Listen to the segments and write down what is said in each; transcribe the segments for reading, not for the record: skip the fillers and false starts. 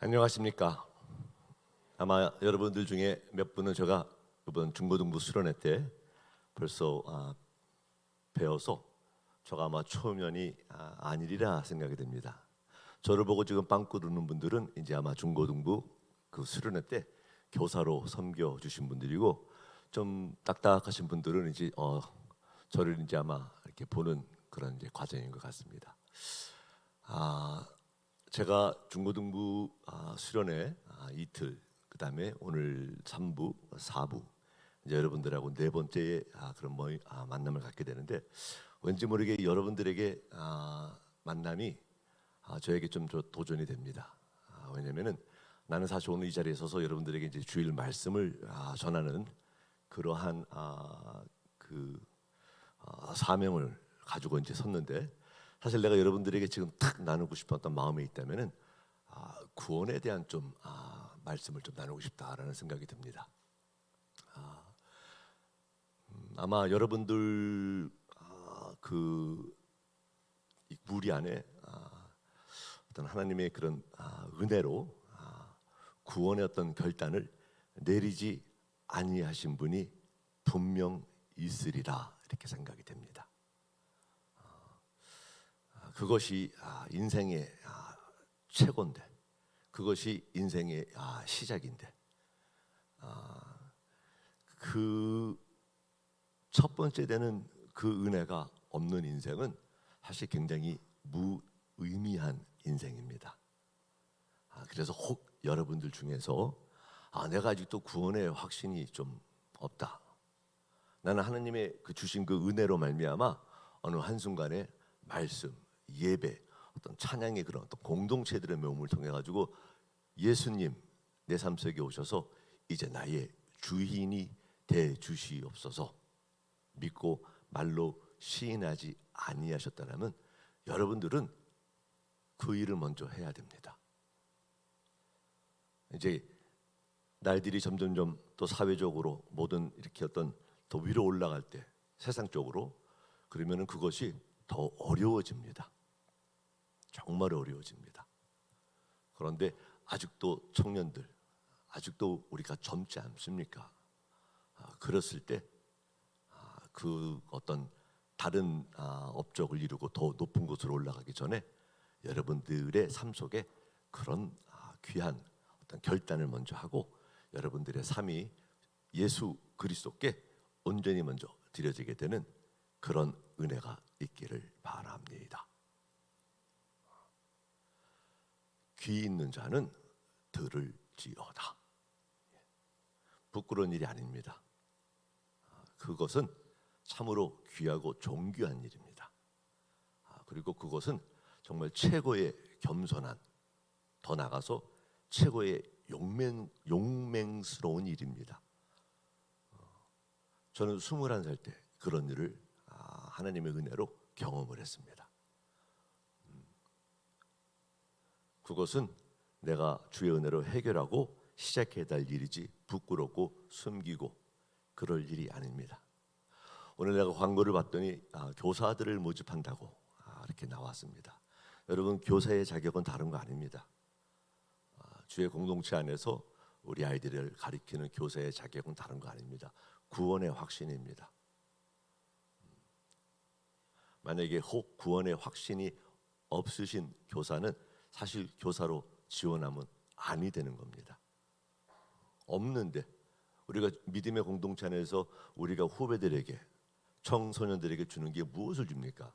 안녕하십니까? 아마 여러분들 중에 몇 분은 제가 이번 중고등부 수련회 때 벌써 배워서 저가 아마 초면이 아니리라 생각이 됩니다. 저를 보고 지금 빵꾸 르는 분들은 이제 아마 중고등부 그 수련회 때 교사로 섬겨 주신 분들이고, 좀 딱딱하신 분들은 이제 저를 이제 아마 이렇게 보는 그런 이제 과정인 것 같습니다. 제가 중고등부 수련회 이틀, 그다음에 오늘 3부, 4부 이제 여러분들하고 네 번째 그런 만남을 갖게 되는데, 왠지 모르게 여러분들에게 만남이 저에게 좀 도전이 됩니다. 왜냐면은 나는 사실 오늘 이 자리에 서서 여러분들에게 이제 주일 말씀을 전하는 그러한 사명을 가지고 이제 섰는데, 사실 내가 여러분들에게 지금 탁 나누고 싶었던 마음이 있다면은 구원에 대한 좀 말씀을 좀 나누고 싶다라는 생각이 듭니다. 아마 여러분들 그 무리 안에 어떤 하나님의 그런 은혜로 구원의 어떤 결단을 내리지 아니하신 분이 분명 있으리라, 이렇게 생각이 됩니다. 그것이 인생의 최고인데, 그것이 인생의 시작인데, 그 첫 번째 되는 그 은혜가 없는 인생은 사실 굉장히 무의미한 인생입니다. 그래서 혹 여러분들 중에서 내가 아직도 구원의 확신이 좀 없다, 나는 하나님의 주신 그 은혜로 말미암아 어느 한순간에 말씀, 예배, 어떤 찬양의 그런 어떤 공동체들의 모임을 통해 가지고 예수님 내 삶 속에 오셔서 이제 나의 주인이 돼 주시옵소서 믿고 말로 시인하지 아니하셨다면, 여러분들은 그 일을 먼저 해야 됩니다. 이제 날들이 점점점 또 사회적으로 모든 이렇게 어떤 더 위로 올라갈 때, 세상적으로, 그러면은 그것이 더 어려워집니다. 정말 어려워집니다. 그런데 아직도 청년들, 아직도 우리가 젊지 않습니까? 그랬을 때 그 어떤 다른 업적을 이루고 더 높은 곳으로 올라가기 전에 여러분들의 삶 속에 그런 귀한 어떤 결단을 먼저 하고, 여러분들의 삶이 예수 그리스도께 온전히 먼저 드려지게 되는 그런 은혜가 있기를 바랍니다. 귀 있는 자는 들을지어다. 부끄러운 일이 아닙니다. 그것은 참으로 귀하고 존귀한 일입니다. 그리고 그것은 정말 최고의 겸손한, 더 나아가서 최고의 용맹스러운 일입니다. 저는 21살 때 그런 일을 하나님의 은혜로 경험을 했습니다. 그것은 내가 주의 은혜로 해결하고 시작해야 할 일이지 부끄럽고 숨기고 그럴 일이 아닙니다. 오늘 내가 광고를 봤더니 교사들을 모집한다고 이렇게 나왔습니다. 여러분, 교사의 자격은 다른 거 아닙니다. 주의 공동체 안에서 우리 아이들을 가리키는 교사의 자격은 다른 거 아닙니다. 구원의 확신입니다. 만약에 혹 구원의 확신이 없으신 교사는 사실 교사로 지원하면 아니 되는 겁니다. 없는데 우리가 믿음의 공동체 안에서 우리가 후배들에게, 청소년들에게 주는 게 무엇을 줍니까?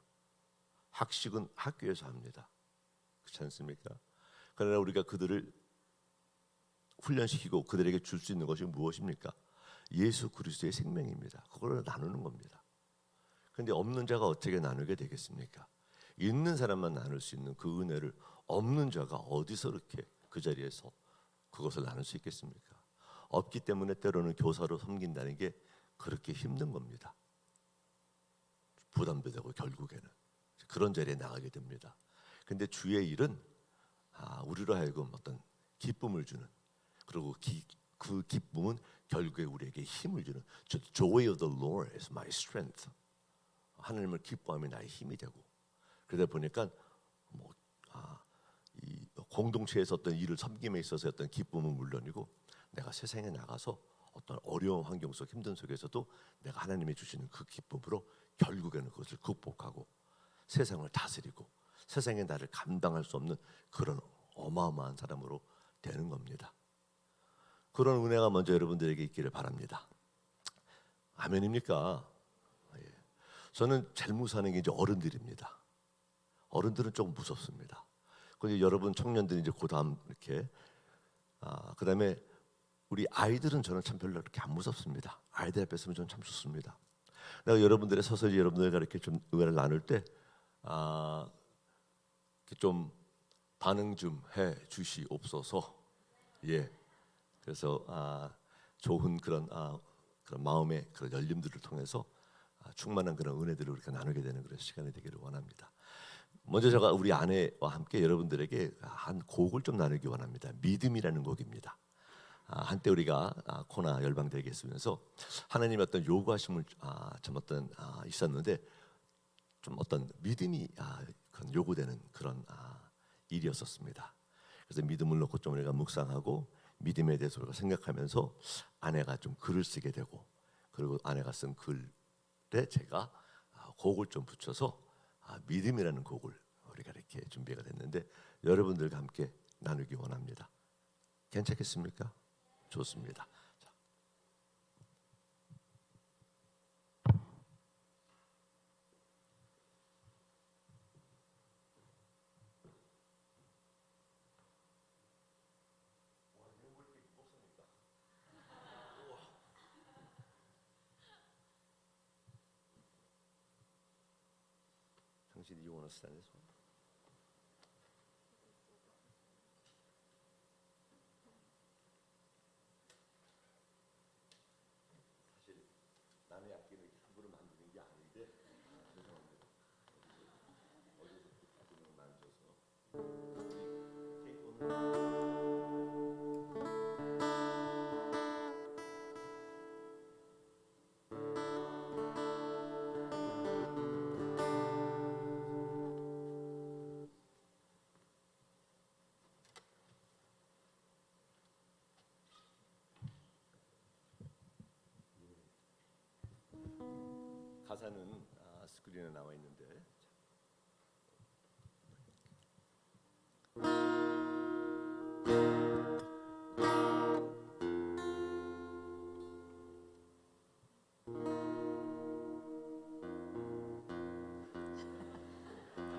학식은 학교에서 합니다. 그렇지 않습니까? 그러나 우리가 그들을 훈련시키고 그들에게 줄 수 있는 것이 무엇입니까? 예수 그리스도의 생명입니다. 그걸 나누는 겁니다. 그런데 없는 자가 어떻게 나누게 되겠습니까? 있는 사람만 나눌 수 있는 그 은혜를 없는 자가 어디서 이렇게 그 자리에서 그것을 나눌 수 있겠습니까? 없기 때문에 때로는 교사로 섬긴다는 게 그렇게 힘든 겁니다. 부담도 되고 결국에는 그런 자리에 나가게 됩니다. 근데 주의 일은 우리로 하여금 어떤 기쁨을 주는, 그리고 그 기쁨은 결국에 우리에게 힘을 주는, Joy of the Lord is my strength. 하나님을 기뻐하면 나의 힘이 되고, 그러다 보니까 이 공동체에서 어떤 일을 섬김에 있어서 어떤 기쁨은 물론이고 내가 세상에 나가서 어떤 어려운 환경 속 힘든 속에서도 내가 하나님이 주시는 그 기쁨으로 결국에는 그것을 극복하고 세상을 다스리고 세상에 나를 감당할 수 없는 그런 어마어마한 사람으로 되는 겁니다. 그런 은혜가 먼저 여러분들에게 있기를 바랍니다. 아멘입니까? 예. 저는 제일 무서워하는 게 이제 어른들입니다. 어른들은 조금 무섭습니다. 그리고 여러분 청년들이 이제 그다음 이렇게 그다음에 우리 아이들은 저는 참 별로 그렇게 안 무섭습니다. 아이들 앞에 있으면 저는 참 좋습니다. 내가 여러분들의 서서히 여러분들과 이렇게 좀 의화를 나눌 때 좀 반응 좀 해 주시옵소서. 예. 그래서 좋은 그런 마음의 그런 열림들을 통해서 충만한 그런 은혜들을 우리가 나누게 되는 그런 시간이 되기를 원합니다. 먼저 제가 우리 아내와 함께 여러분들에게 한 곡을 좀 나누기 원합니다. 믿음이라는 곡입니다. 한때 우리가 코나 열방대회에 있으면서 하나님의 어떤 요구하심을 참 어떤 있었는데 좀 어떤 믿음이 요구되는 그런 일이었었습니다. 그래서 믿음을 놓고 좀 우리가 묵상하고 믿음에 대해서 우리가 생각하면서 아내가 좀 글을 쓰게 되고 그리고 아내가 쓴 글에 제가 곡을 좀 붙여서 믿음이라는 곡을 우리가 이렇게 준비가 됐는데 여러분들과 함께 나누기 원합니다. 괜찮겠습니까? 좋습니다. 자. 당신이 영원한 산에서 사실 남의 악기를 함부로 만드는 게 아닌데 죄송합니다. 어디서 악기를 만져서 가사는 스크린에 나와 있는데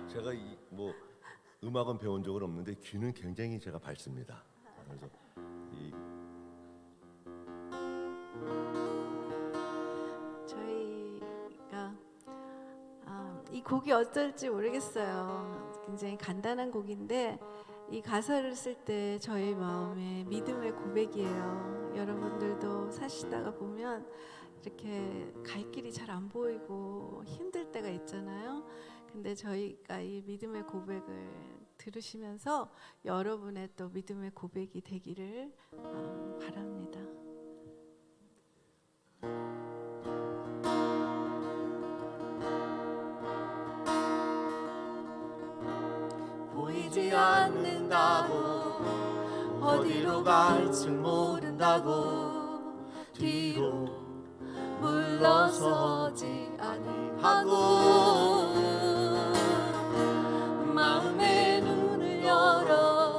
제가 뭐 음악은 배운 적은 없는데 귀는 굉장히 제가 밝습니다. 그래서 저희가 이 곡이 어떨지 모르겠어요. 굉장히 간단한 곡인데 이 가사를 쓸 때 저희 마음에 믿음의 고백이에요. 여러분들도 사시다가 보면 이렇게 갈 길이 잘 안 보이고 힘들 때가 있잖아요. 근데 저희가 이 믿음의 고백을 들으시면서 여러분의 또 믿음의 고백이 되기를 바랍니다. 보이지 않는다고 어디로 갈지 모른다고 뒤로 물러서지 아니하고 마음의 눈을 열어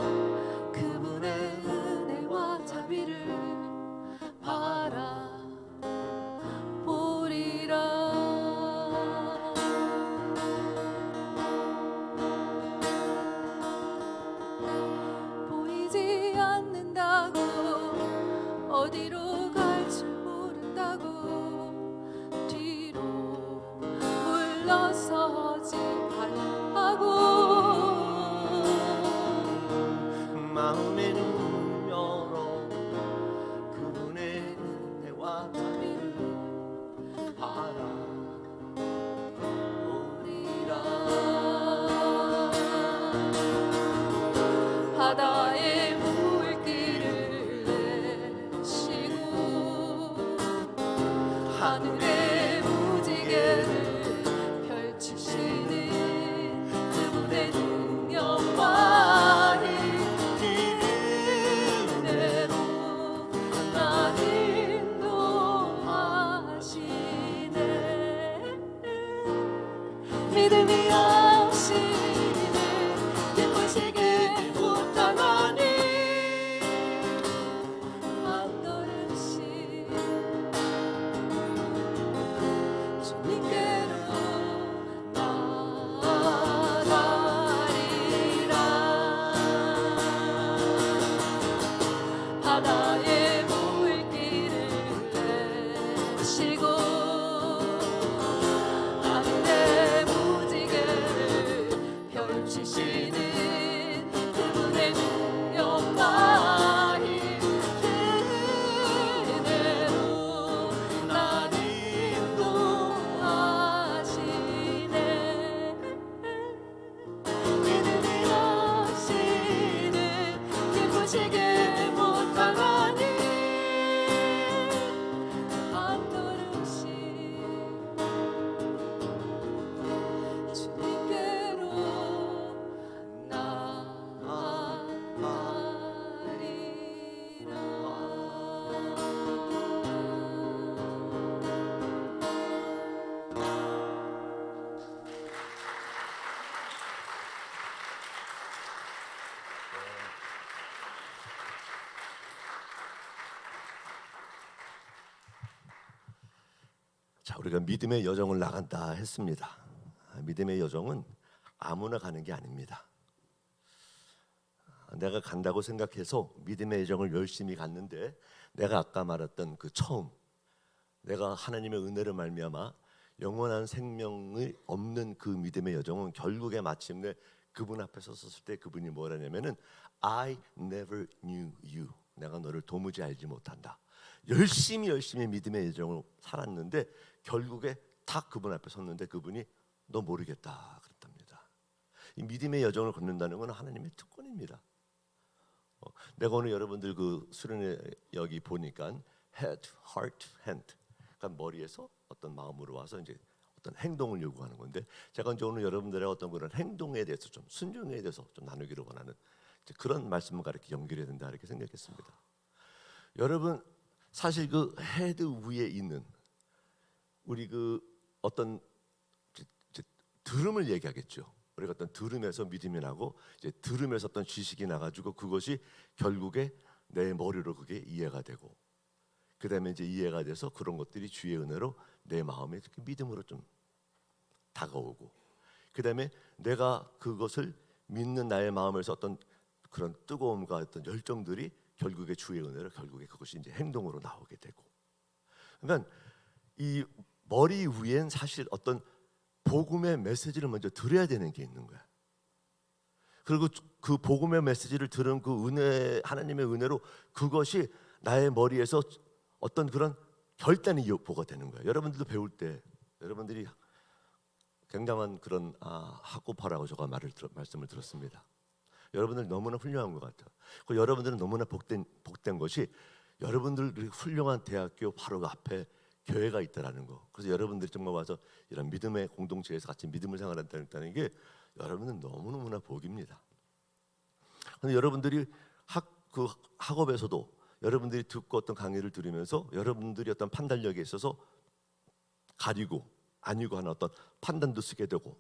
그분의 은혜와 자비를 바라보리라. 보이지 않는다고 어디로 갈지 모른다고 뒤로 물러서지 아니하고 마음의 눈을 열어 그분의 은혜와 자비를 바라보리라. 바다의 물길을 내시고 하늘의 무지개를 펼치시는 그분의 능력과 힘 무너지게 못하나니 한 걸음씩 주님께로 자, 우리가 믿음의 여정을 나간다 했습니다. 믿음의 여정은 아무나 가는 게 아닙니다. 내가 간다고 생각해서 믿음의 여정을 열심히 갔는데 내가 아까 말했던 그 처음 내가 하나님의 은혜를 말미암아 영원한 생명이 없는 그 믿음의 여정은 결국에 마침내 그분 앞에 섰을 때 그분이 뭐라냐면은 I never knew you. 내가 너를 도무지 알지 못한다. 열심히 믿음의 여정을 살았는데 결국에 딱 그분 앞에 섰는데 그분이 너 모르겠다 그랬답니다. 이 믿음의 여정을 걷는다는 건 하나님의 특권입니다. 내가 오늘 여러분들 그 수련회 여기 보니까 head, heart, hand, 그러니까 머리에서 어떤 마음으로 와서 이제 어떤 행동을 요구하는 건데 제가 이제 오늘 여러분들의 어떤 그런 행동에 대해서 좀 순종에 대해서 좀 나누기를 원하는 그런 말씀과 이렇게 연결해야 된다 이렇게 생각했습니다. 여러분 사실 그 헤드 위에 있는 우리 그 어떤 들음을 얘기하겠죠. 우리가 어떤 들음에서 믿음이 나고 이제 들음에서 어떤 지식이 나가지고 그것이 결국에 내 머리로 그게 이해가 되고 그 다음에 이제 이해가 돼서 그런 것들이 주의 은혜로 내 마음에 믿음으로 좀 다가오고 그 다음에 내가 그것을 믿는 나의 마음에서 어떤 그런 뜨거움과 어떤 열정들이 결국에 주의 은혜로 결국에 그것이 이제 행동으로 나오게 되고 그러니까 이 머리 위엔 사실 어떤 복음의 메시지를 먼저 들어야 되는 게 있는 거야. 그리고 그 복음의 메시지를 들은 그 은혜 하나님의 은혜로 그것이 나의 머리에서 어떤 그런 결단이 요구가 되는 거예요. 여러분들도 배울 때 여러분들이 굉장한 그런 학고파라고 제가 말씀을 들었습니다. 여러분들 너무나 훌륭한 것 같아요. 그 여러분들은 너무나 복된 것이 여러분들 훌륭한 대학교 바로 그 앞에 교회가 있다라는 거. 그래서 여러분들이 정말 와서 이런 믿음의 공동체에서 같이 믿음을 생활한다는 게 여러분은 너무너무나 복입니다. 그런데 여러분들이 그 학업에서도 여러분들이 듣고 어떤 강의를 들으면서 여러분들이 어떤 판단력에 있어서 가리고 아니고 하는 어떤 판단도 쓰게 되고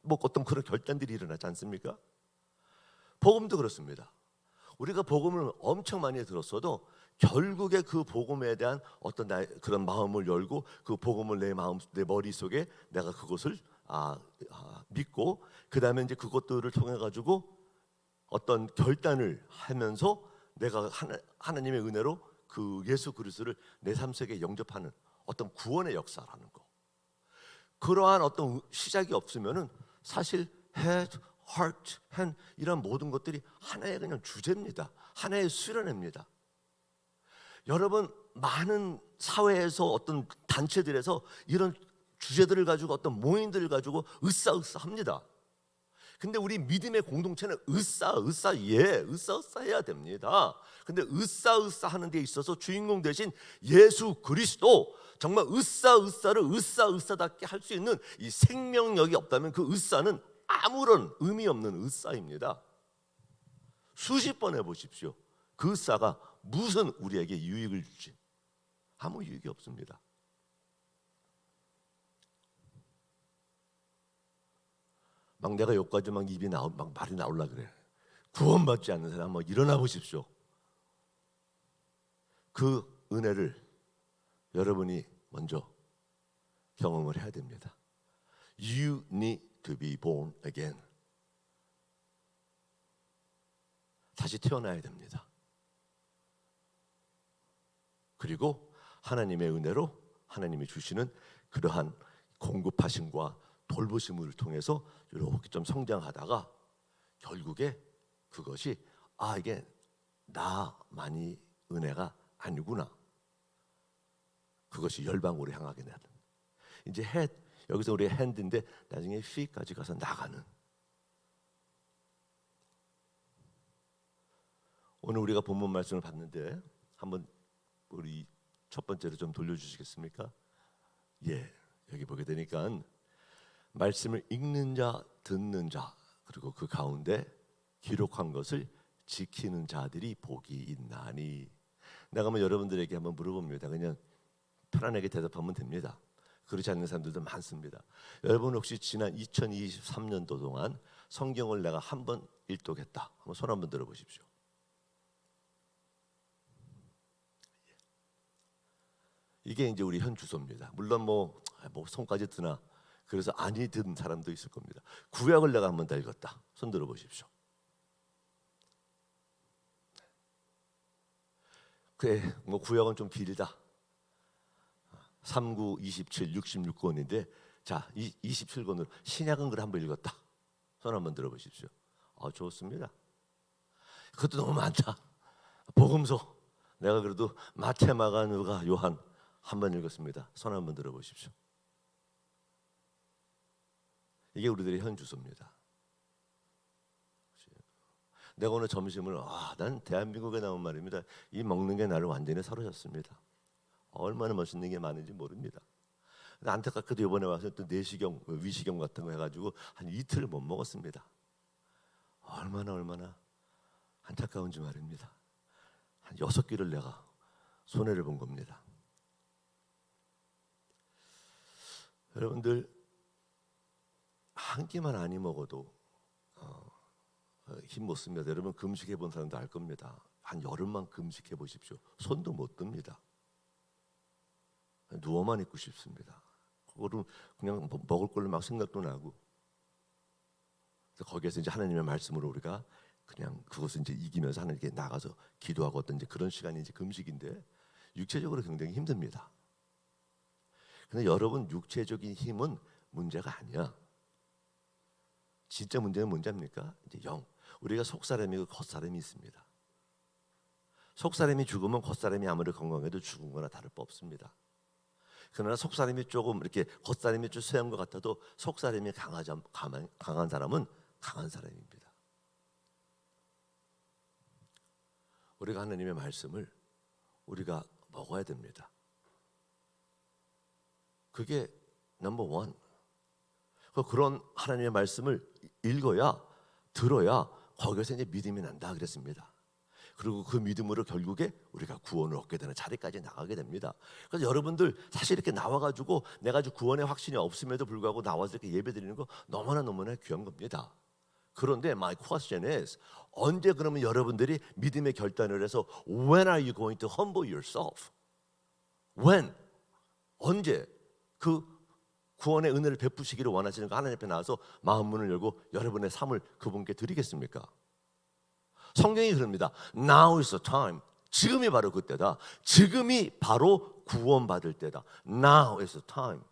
뭐 어떤 그런 결단들이 일어나지 않습니까? 복음도 그렇습니다. 우리가 복음을 엄청 많이 들었어도 결국에 그 복음에 대한 어떤 나의 그런 마음을 열고 그 복음을 내 머릿속에 내가 그것을 믿고 그 다음에 이제 그것들을 통해 가지고 어떤 결단을 하면서 내가 하나님의 은혜로 그 예수 그리스도를 내 삶 속에 영접하는 어떤 구원의 역사라는 거. 그러한 어떤 시작이 없으면은 사실 head, heart, hand 이런 모든 것들이 하나의 그냥 주제입니다. 하나의 수련회입니다. 여러분 많은 사회에서 어떤 단체들에서 이런 주제들을 가지고 어떤 모임들을 가지고 으쌰으쌰합니다. 근데 우리 믿음의 공동체는 으쌰으쌰해야 됩니다. 근데 으쌰으쌰하는 데 있어서 주인공 대신 예수 그리스도 정말 으쌰으쌰를 으쌰으쌰답게 할 수 있는 이 생명력이 없다면 그 으쌰는 아무런 의미 없는 으쌰입니다. 수십 번 해보십시오. 그 으쌰가 무슨 우리에게 유익을 주지? 아무 유익이 없습니다. 막 내가 여기까지 막 입이 막 말이 나올라 그래. 구원받지 않는 사람 한번 일어나 보십시오. 그 은혜를 여러분이 먼저 경험을 해야 됩니다. You need to be born again. 다시 태어나야 됩니다. 그리고 하나님의 은혜로 하나님이 주시는 그러한 공급하심과 돌보심을 통해서 이렇게 좀 성장하다가 결국에 그것이 이게 나만이 은혜가 아니구나. 그것이 열방으로 향하게 되는. 이제 여기서 우리 핸드인데 나중에 feet까지 가서 나가는. 오늘 우리가 본문 말씀을 봤는데 한번 우리 첫 번째로 좀 돌려주시겠습니까? 예, 여기 보게 되니까 말씀을 읽는 자, 듣는 자, 그리고 그 가운데 기록한 것을 지키는 자들이 복이 있나니. 내가 한번 여러분들에게 한번 물어봅니다. 그냥 편안하게 대답하면 됩니다. 그렇지 않는 사람들도 많습니다. 여러분 혹시 지난 2023년도 동안 성경을 내가 한 번 일독했다, 한번 손 한번 들어보십시오. 이게 이제 우리 현 주소입니다. 물론 뭐 손까지 드나 그래서 아니 든 사람도 있을 겁니다. 구약을 내가 한 번 다 읽었다, 손 들어보십시오. 그래, 뭐 구약은 좀 길다. 39, 27, 66권인데 자, 27권으로 신약은 그래 한번 읽었다. 손 한번 들어보십시오. 좋습니다. 그것도 너무 많다. 복음서 내가 그래도 마태, 마가, 누가, 요한 한번 읽었습니다. 손 한번 들어보십시오. 이게 우리들의 현 주소입니다. 내가 오늘 점심을 난 대한민국에 나온 말입니다. 이 먹는 게 나를 완전히 사로잡습니다. 얼마나 멋있는 게 많은지 모릅니다. 안타깝게도 이번에 와서 또 내시경, 위시경 같은 거 해가지고 한 이틀을 못 먹었습니다. 얼마나 안타까운지 말입니다. 한 6끼를 내가 손해를 본 겁니다. 여러분들 한 끼만 많이 먹어도 힘 못 씁니다. 여러분 금식해 본 사람도 알 겁니다. 한 열흘만 금식해 보십시오. 손도 못 듭니다. 누워만 있고 싶습니다. 그거를 그냥 먹을 걸로 막 생각도 나고. 거기에서 이제 하나님의 말씀으로 우리가 그냥 그것을 이제 이기면서 하나님께 나가서 기도하고 어떤 이제 그런 시간이 이제 금식인데 육체적으로 굉장히 힘듭니다. 근데 여러분 육체적인 힘은 문제가 아니야. 진짜 문제는 뭔지 압니까? 이제 영. 우리가 속사람이고 겉사람이 있습니다. 속사람이 죽으면 겉사람이 아무리 건강해도 죽은 거나 다를 바 없습니다. 그러나 속사람이 조금 이렇게 겉사람이 좀 쇠한 것 같아도 속사람이 강한 사람은 강한 사람입니다. 우리가 하나님의 말씀을 우리가 먹어야 됩니다. 그게 넘버 원. 그런 하나님의 말씀을 읽어야, 들어야 거기서 이제 믿음이 난다 그랬습니다. 그리고 그 믿음으로 결국에 우리가 구원을 얻게 되는 자리까지 나가게 됩니다. 그래서 여러분들 사실 이렇게 나와가지고 내가 아주 구원의 확신이 없음에도 불구하고 나와서 이렇게 예배드리는 거 너무나 귀한 겁니다. 그런데 my question is, 언제 그러면 여러분들이 믿음의 결단을 해서 when are you going to humble yourself? when? 언제 그 구원의 은혜를 베푸시기를 원하시는 거 하나님 앞에 나와서 마음 문을 열고 여러분의 삶을 그분께 드리겠습니까? 성경이 그럽니다. Now is the time. 지금이 바로 그때다. 지금이 바로 구원받을 때다. Now is the time.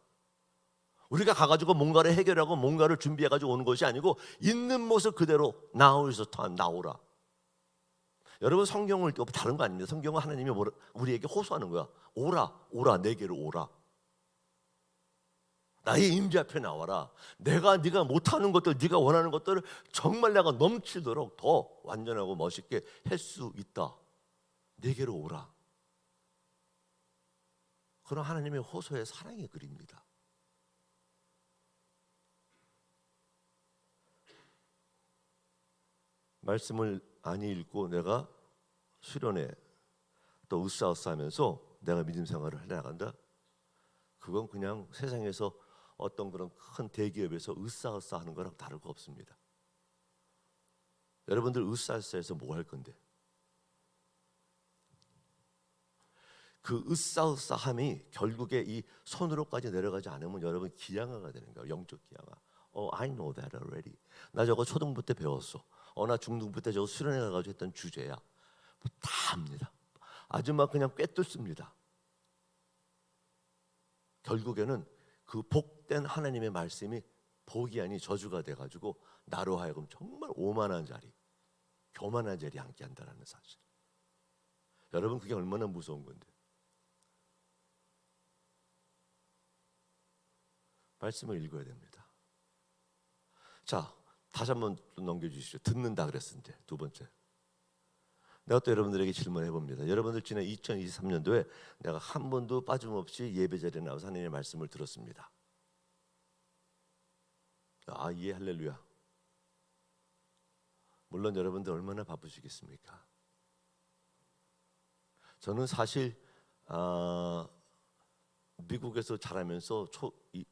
우리가 가가지고 뭔가를 해결하고 뭔가를 준비해가지고 오는 것이 아니고 있는 모습 그대로 Now is the time. 나오라. 여러분 성경을 다른 거 아닙니다. 성경은 하나님이 우리에게 호소하는 거야. 오라 내게로 오라. 나의 임재 앞에 나와라. 네가 못하는 것들, 네가 원하는 것들을 정말 내가 넘치도록 더 완전하고 멋있게 할 수 있다. 내게로 오라. 그런 하나님의 호소의 사랑의 글입니다. 말씀을 많이 읽고 내가 수련회 또 으쌰으쌰하면서 내가 믿음 생활을 해나간다. 그건 그냥 세상에서 어떤 그런 큰 대기업에서 으쌰으쌰하는 거랑 다를 거 없습니다. 여러분들 으쌰으쌰해서 뭐 할 건데? 그 으쌰으쌰함이 결국에 이 손으로까지 내려가지 않으면 여러분 기양아가 되는 거예요. 영적 기양아. I know that already. 나 저거 초등부 때 배웠어. 나 중등부 때 저거 수련회 가가지고 했던 주제야. 다 합니다. 아주 막 그냥 꿰뚫습니다. 결국에는 그 복된 하나님의 말씀이 복이 아니 저주가 돼가지고 나로 하여금 정말 오만한 자리, 교만한 자리에 앉게 한다는 사실. 여러분 그게 얼마나 무서운 건데. 말씀을 읽어야 됩니다. 자, 다시 한번 넘겨주시죠. 듣는다 그랬는데 두 번째. 내가 또 여러분들에게 질문해 봅니다. 여러분들 지난 2023년도에 내가 한 번도 빠짐없이 예배 자리에 나와서 하나님의 말씀을 들었습니다. 아, 예, 할렐루야. 물론 여러분들 얼마나 바쁘시겠습니까? 저는 사실 미국에서 자라면서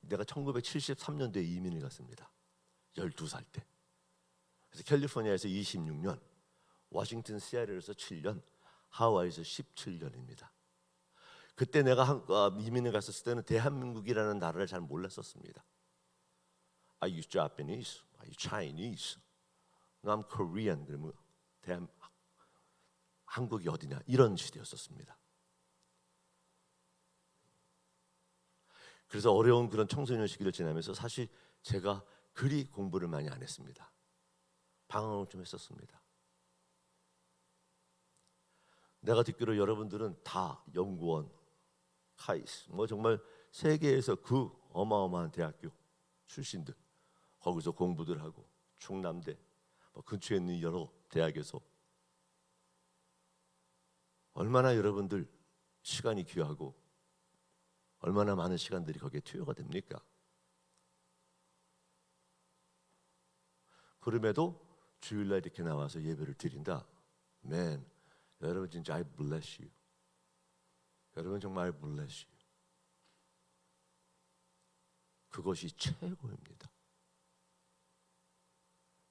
내가 1973년도에 이민을 갔습니다. 12살 때. 그래서 캘리포니아에서 26년, 워싱턴 시애틀에서 7년, 하와이에서 17년입니다. 그때 내가 이민을 갔었을 때는 대한민국이라는 나라를 잘 몰랐었습니다. Are you Japanese? Are you Chinese? No, I'm Korean. 그러면 한국이 어디냐? 이런 시대였었습니다. 그래서 어려운 그런 청소년 시기를 지나면서 사실 제가 그리 공부를 많이 안 했습니다. 방황을 좀 했었습니다. 내가 듣기로 여러분들은 다 연구원, 카이스, 뭐 정말 세계에서 그 어마어마한 대학교 출신들, 거기서 공부들 하고 충남대, 근처에 있는 여러 대학에서 얼마나 여러분들 시간이 귀하고 얼마나 많은 시간들이 거기에 투여가 됩니까? 그럼에도 주일날 이렇게 나와서 예배를 드린다. Man, 여러분 진짜 I bless you. 여러분 정말 I bless you. 그것이 최고입니다.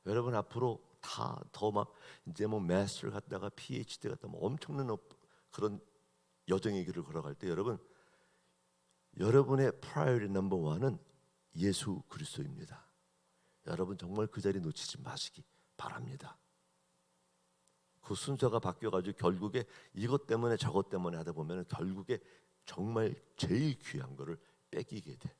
여러분 앞으로 다 더 막 이제 뭐 마스터를 갔다가 PhD 갔다 뭐 엄청난 그런 여정의 길을 걸어갈 때 여러분의 priority number one은 예수 그리스도입니다. 여러분 정말 그 자리 놓치지 마시기 바랍니다. 그 순서가 바뀌어가지고 결국에 이것 때문에 저것 때문에 하다 보면 결국에 정말 제일 귀한 거를 뺏기게 돼.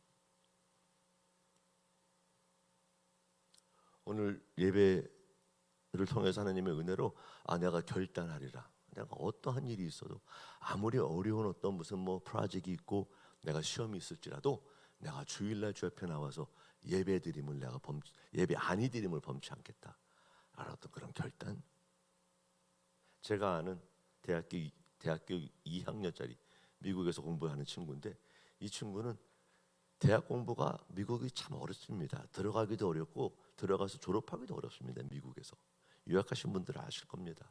오늘 예배를 통해서 하나님의 은혜로 내가 결단하리라. 내가 어떠한 일이 있어도 아무리 어려운 어떤 무슨 뭐 프로젝트가 있고 내가 시험이 있을지라도 내가 주일날 주 옆에 나와서 예배 드림을 예배 아니 드림을 범치 않겠다. 알았던 그런 결단. 제가 아는 대학교 2학년짜리 미국에서 공부하는 친구인데 이 친구는 대학 공부가 미국이 참 어렵습니다. 들어가기도 어렵고 들어가서 졸업하기도 어렵습니다. 미국에서 유학하신 분들은 아실 겁니다.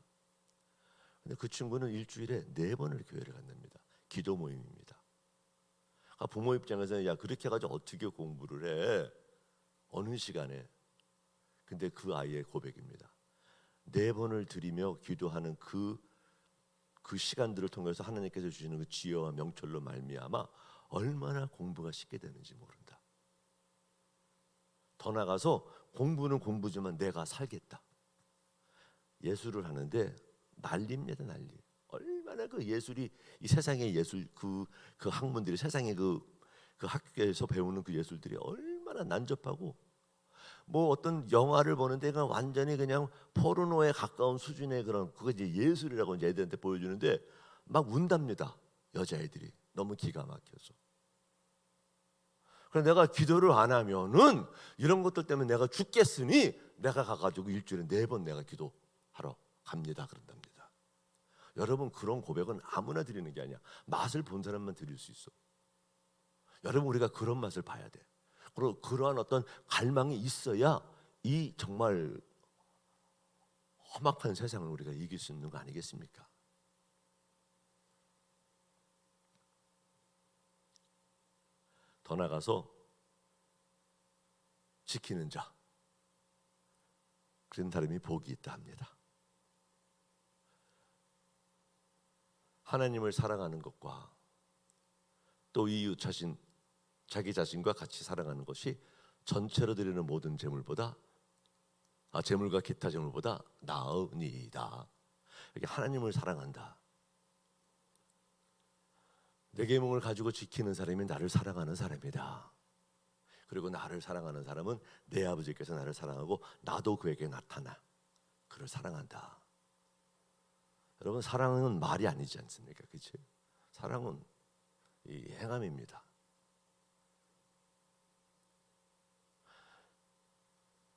근데 그 친구는 일주일에 4번을 교회를 간답니다. 기도 모임입니다. 부모 입장에서는 야 그렇게 해가지고 어떻게 공부를 해? 어느 시간에? 근데 그 아이의 고백입니다. 4번을 드리며 기도하는 그 시간들을 통해서 하나님께서 주시는 그 지혜와 명철로 말미암아 얼마나 공부가 쉽게 되는지 모른다. 더 나가서 공부는 공부지만 내가 살겠다. 예술을 하는데 난리입니다, 난리. 얼마나 그 예술이 이 세상의 예술 그 학문들이 세상의 그 학교에서 배우는 그 예술들이 얼마나 난접하고 뭐 어떤 영화를 보는데 그냥 완전히 그냥 포르노에 가까운 수준의 그거 이제 예술이라고 이제 애들한테 보여주는데 막 운답니다. 여자애들이 너무 기가 막혀서. 그래서 내가 기도를 안 하면은 이런 것들 때문에 내가 죽겠으니 내가 가가지고 일주일에 4번 내가 기도하러 갑니다. 그런답니다. 여러분 그런 고백은 아무나 드리는 게 아니야. 맛을 본 사람만 드릴 수 있어. 여러분 우리가 그런 맛을 봐야 돼. 그리고 그러한 어떤 갈망이 있어야 이 정말 험악한 세상을 우리가 이길 수 있는 거 아니겠습니까? 더 나가서 지키는 자 그런 사람이 복이 있다 합니다. 하나님을 사랑하는 것과 또 이웃 자기 자신과 같이 살아가는 것이 전체로 드리는 모든 재물과 기타 재물보다 나으니이다. 이렇게 하나님을 사랑한다. 내 계명을 가지고 지키는 사람이 나를 사랑하는 사람이다. 그리고 나를 사랑하는 사람은 내 아버지께서 나를 사랑하고 나도 그에게 나타나 그를 사랑한다. 여러분 사랑은 말이 아니지 않습니까? 그렇지? 사랑은 이 행함입니다.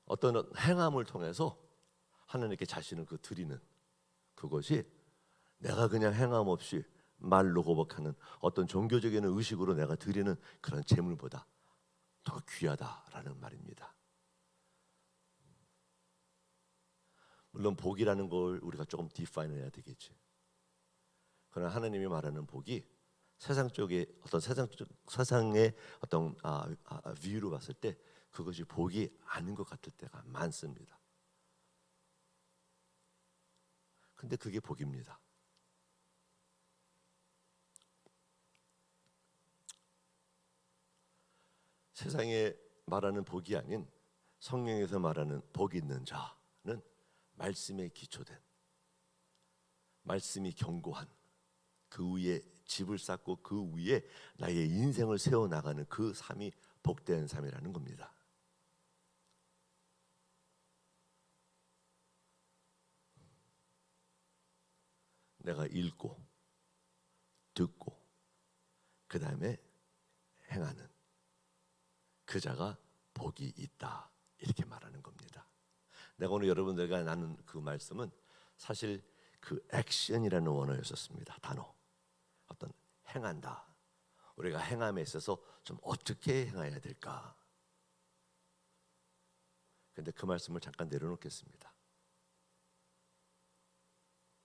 어떤 행함을 통해서 하나님께 자신을 드리는 그것이 내가 그냥 행함 없이 말로 고백하는 어떤 종교적인 의식으로 내가 드리는 그런 제물보다 더 귀하다라는 말입니다. 물론 복이라는 걸 우리가 조금 디파인해야 되겠지. 그러나 하나님이 말하는 복이 세상 쪽에 어떤 세상의 어떤 뷰로 봤을 때 그것이 복이 아닌 것 같을 때가 많습니다. 근데 그게 복입니다. 세상에 말하는 복이 아닌 성경에서 말하는 복 있는 자는 말씀에 기초된, 말씀이 견고한, 그 위에 집을 쌓고 그 위에 나의 인생을 세워나가는 그 삶이 복된 삶이라는 겁니다. 내가 읽고 듣고 그 다음에 행하는 그 자가 복이 있다, 이렇게 말하는 겁니다. 내가 오늘 여러분들과 나눈 그 말씀은 사실 그 액션이라는 원어였었습니다. 단어. 어떤 행한다. 우리가 행함에 있어서 좀 어떻게 행해야 될까? 근데 그 말씀을 잠깐 내려놓겠습니다.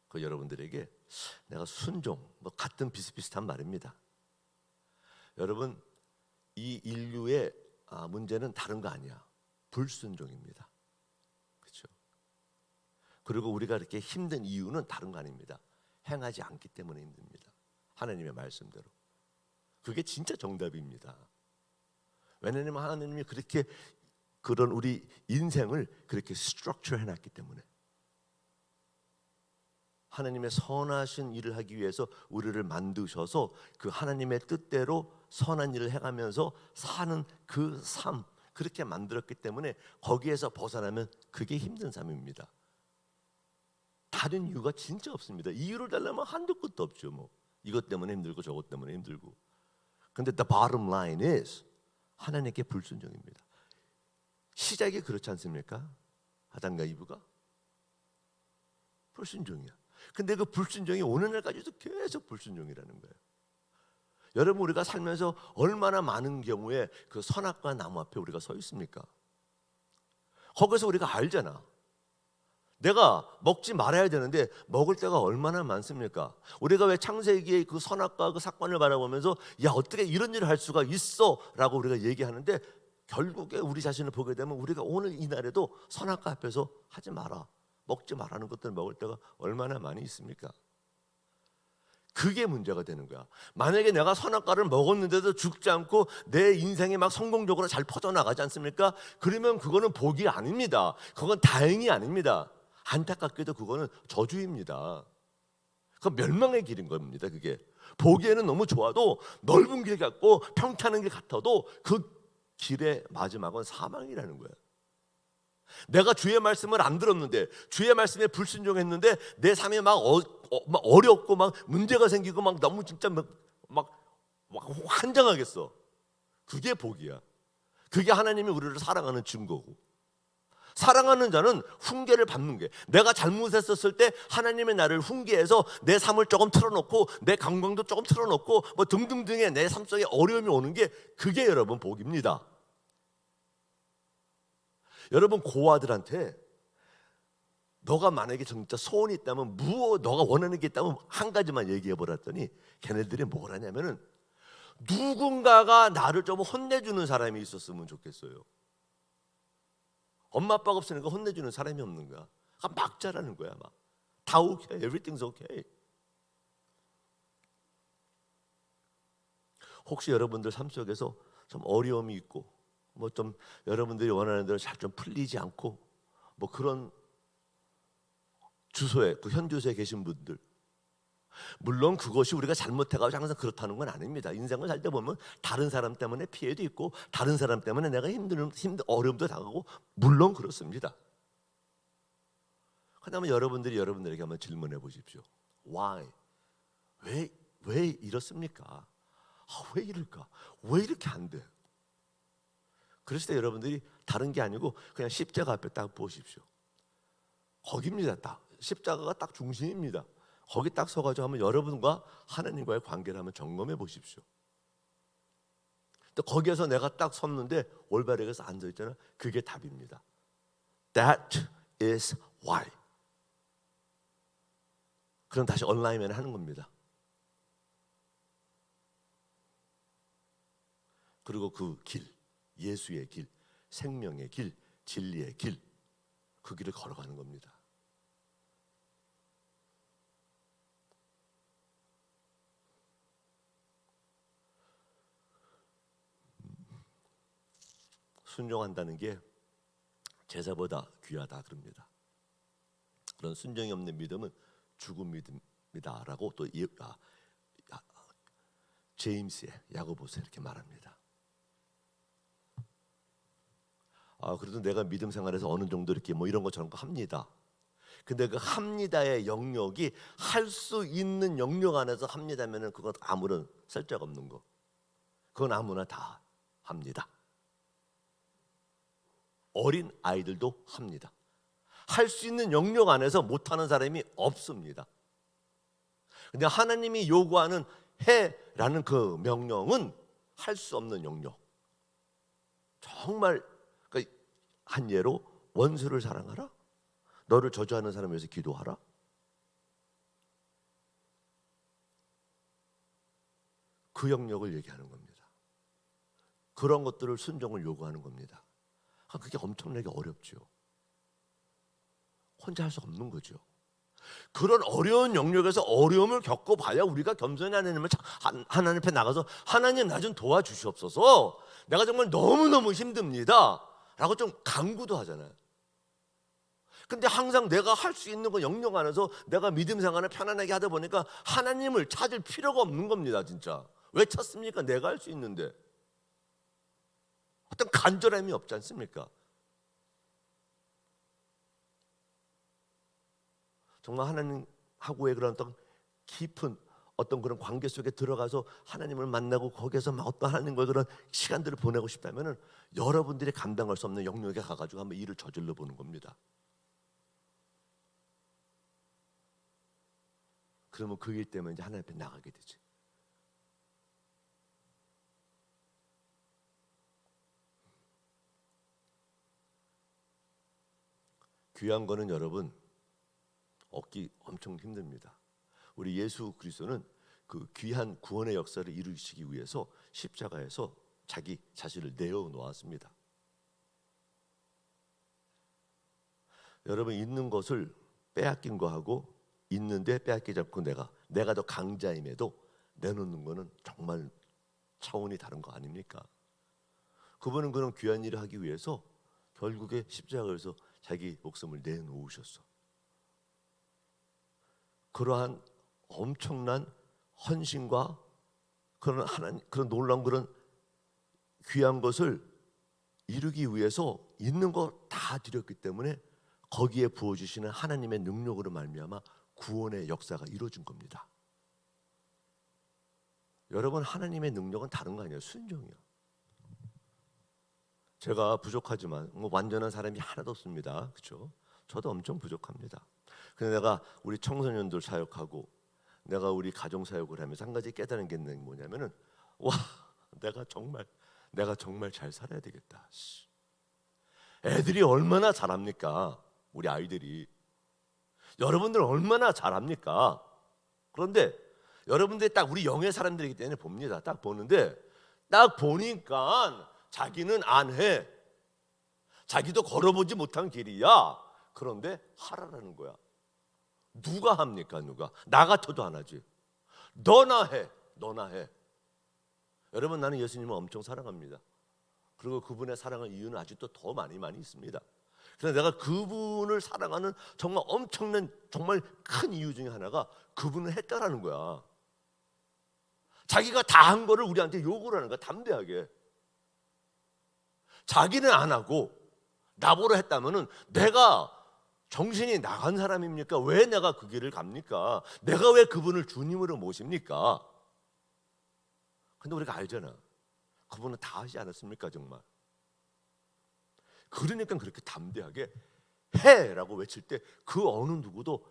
그 여러분들에게 내가 순종, 뭐 같은 비슷비슷한 말입니다. 여러분, 이 인류의 문제는 다른 거 아니야. 불순종입니다. 그렇죠? 그리고 우리가 이렇게 힘든 이유는 다른 거 아닙니다. 행하지 않기 때문에 힘듭니다. 하나님의 말씀대로. 그게 진짜 정답입니다. 왜냐하면 하나님이 그렇게 그런 우리 인생을 그렇게 스트럭처 해놨기 때문에, 하나님의 선하신 일을 하기 위해서 우리를 만드셔서 그 하나님의 뜻대로 선한 일을 해가면서 사는 그 삶, 그렇게 만들었기 때문에 거기에서 벗어나면 그게 힘든 삶입니다. 다른 이유가 진짜 없습니다. 이유를 달라면 한두 끝도 없죠. 뭐 이것 때문에 힘들고 저것 때문에 힘들고. 근데 the bottom line is 하나님께 불순종입니다. 시작이 그렇지 않습니까? 아담과 이브가 불순종이야. 근데 그 불순종이 오늘날까지도 계속 불순종이라는 거예요. 여러분, 우리가 살면서 얼마나 많은 경우에 그 선악과 나무 앞에 우리가 서 있습니까? 거기서 우리가 알잖아. 내가 먹지 말아야 되는데 먹을 때가 얼마나 많습니까? 우리가 왜 창세기의 그 선악과 그 사건을 바라보면서 야, 어떻게 이런 일을 할 수가 있어? 라고 우리가 얘기하는데, 결국에 우리 자신을 보게 되면 우리가 오늘 이 날에도 선악과 앞에서 하지 마라, 먹지 말라는 것들을 먹을 때가 얼마나 많이 있습니까? 그게 문제가 되는 거야. 만약에 내가 선악과를 먹었는데도 죽지 않고 내 인생이 막 성공적으로 잘 퍼져나가지 않습니까? 그러면 그거는 복이 아닙니다. 그건 다행이 아닙니다. 안타깝게도 그거는 저주입니다. 그건 멸망의 길인 겁니다. 그게 보기에는 너무 좋아도 넓은 길 같고 평탄한 길 같아도 그 길의 마지막은 사망이라는 거예요. 내가 주의 말씀을 안 들었는데, 주의 말씀에 불순종했는데 내 삶이 막 어렵고 막 문제가 생기고 막 너무 진짜 막 환장하겠어. 그게 복이야. 그게 하나님이 우리를 사랑하는 증거고, 사랑하는 자는 훈계를 받는 게, 내가 잘못했었을 때 하나님의 나를 훈계해서 내 삶을 조금 틀어놓고 내 건강도 조금 틀어놓고 뭐 등등등의 내 삶 속에 어려움이 오는 게, 그게 여러분 복입니다. 여러분, 고아들한테 너가 만약에 진짜 소원이 있다면 너가 원하는 게 있다면 한 가지만 얘기해 보랬더니 걔네들이 뭘 하냐면은 누군가가 나를 좀 혼내주는 사람이 있었으면 좋겠어요. 엄마 아빠가 없으니까 혼내주는 사람이 없는 거야. 막 자라는 거야. 막 다 오케이, everything's okay. 혹시 여러분들 삶 속에서 좀 어려움이 있고 뭐 좀 여러분들이 원하는 대로 잘 좀 풀리지 않고 뭐 그런 주소에, 그 현 주소에 계신 분들, 물론 그것이 우리가 잘못해가지고 항상 그렇다는 건 아닙니다. 인생을 살 때 보면 다른 사람 때문에 피해도 있고 다른 사람 때문에 내가 힘든 어려움도 당하고, 물론 그렇습니다. 그다음에 여러분들에게 한번 질문해 보십시오. Why? 왜 이렇습니까? 왜 이럴까? 왜 이렇게 안 돼? 그랬을 때 여러분들이 다른 게 아니고 그냥 십자가 앞에 딱 보십시오. 거기입니다. 딱 십자가가 딱 중심입니다. 거기 딱 서가지고 한번 여러분과 하나님과의 관계를 한번 점검해 보십시오. 또 거기에서 내가 딱 섰는데 올바르게 서 앉아 있잖아요. 그게 답입니다. That is why. 그럼 다시 온라인에 하는 겁니다. 그리고 그 길, 예수의 길, 생명의 길, 진리의 길, 그 길을 걸어가는 겁니다. 순종한다는 게 제사보다 귀하다 그럽니다. 그런 순종이 없는 믿음은 죽은 믿음이다라고 또 제임스의 야고보서 이렇게 말합니다. 그래도 내가 믿음 생활에서 어느 정도 이렇게 뭐 이런 거 저런 거 합니다. 근데 그 합니다의 영역이 할 수 있는 영역 안에서 합니다면은 그건 아무런 쓸데가 없는 거. 그건 아무나 다 합니다. 어린 아이들도 합니다. 할 수 있는 영역 안에서 못하는 사람이 없습니다. 근데 하나님이 요구하는 해라는 그 명령은 할 수 없는 영역. 정말 한 예로 원수를 사랑하라. 너를 저주하는 사람을 위해서 기도하라. 그 영역을 얘기하는 겁니다. 그런 것들을 순종을 요구하는 겁니다. 그게 엄청나게 어렵죠. 혼자 할 수 없는 거죠. 그런 어려운 영역에서 어려움을 겪어봐야 우리가 겸손히 하나님 앞에 나가서 하나님 나 좀 도와주시옵소서. 내가 정말 너무너무 힘듭니다 라고 좀 간구도 하잖아요. 근데 항상 내가 할 수 있는 거 영역 안에서 내가 믿음 생활을 편안하게 하다 보니까 하나님을 찾을 필요가 없는 겁니다. 진짜 왜 찾습니까? 내가 할 수 있는데. 어떤 간절함이 없지 않습니까? 정말 하나님하고의 그런 어떤 깊은 어떤 그런 관계 속에 들어가서 하나님을 만나고 거기에서 막 어떤 하나님과의 그런 시간들을 보내고 싶다면은 여러분들이 감당할 수 없는 영역에 가가지고 한번 일을 저질러 보는 겁니다. 그러면 그 일 때문에 이제 하나님 앞에 나가게 되지. 귀한 거는 여러분 얻기 엄청 힘듭니다. 우리 예수 그리스도는 그 귀한 구원의 역사를 이루시기 위해서 십자가에서 자기 자신을 내어 놓았습니다. 여러분 있는 것을 빼앗긴 거하고 있는데 빼앗기지 않고 내가 더 강자임에도 내놓는 거는 정말 차원이 다른 거 아닙니까? 그분은 그런 귀한 일을 하기 위해서 결국에 십자가에서 자기 목숨을 내놓으셨어. 그러한 엄청난 헌신과 그런 놀라운 그런 귀한 것을 이루기 위해서 있는 거 다 드렸기 때문에 거기에 부어주시는 하나님의 능력으로 말미암아 구원의 역사가 이루어진 겁니다. 여러분 하나님의 능력은 다른 거 아니에요. 순종이요. 제가 부족하지만 뭐 완전한 사람이 하나도 없습니다. 그렇죠? 저도 엄청 부족합니다. 근데 내가 우리 청소년들 사역하고 내가 우리 가정 사역을 하면서 한 가지 깨달은 게 뭐냐면은 와 내가 정말 잘 살아야 되겠다. 애들이 얼마나 잘합니까? 우리 아이들이 여러분들 얼마나 잘합니까? 그런데 여러분들이 딱 우리 영의 사람들이기 때문에 봅니다. 딱 보는데 딱 보니까 자기는 안 해. 자기도 걸어보지 못한 길이야. 그런데 하라라는 거야. 누가 합니까? 누가? 나 같아도 안 하지. 너나 해. 여러분 나는 예수님을 엄청 사랑합니다. 그리고 그분의 사랑의 이유는 아직도 더 많이 있습니다. 그래서 내가 그분을 사랑하는 정말 엄청난 정말 큰 이유 중에 하나가 그분을 했다라는 거야. 자기가 다 한 거를 우리한테 요구를 하는 거야. 담대하게. 자기는 안 하고 나보러 했다면은 내가 정신이 나간 사람입니까? 왜 내가 그 길을 갑니까? 내가 왜 그분을 주님으로 모십니까? 근데 우리가 알잖아. 그분은 다 하지 않았습니까? 정말. 그러니까 그렇게 담대하게 해라고 외칠 때 그 어느 누구도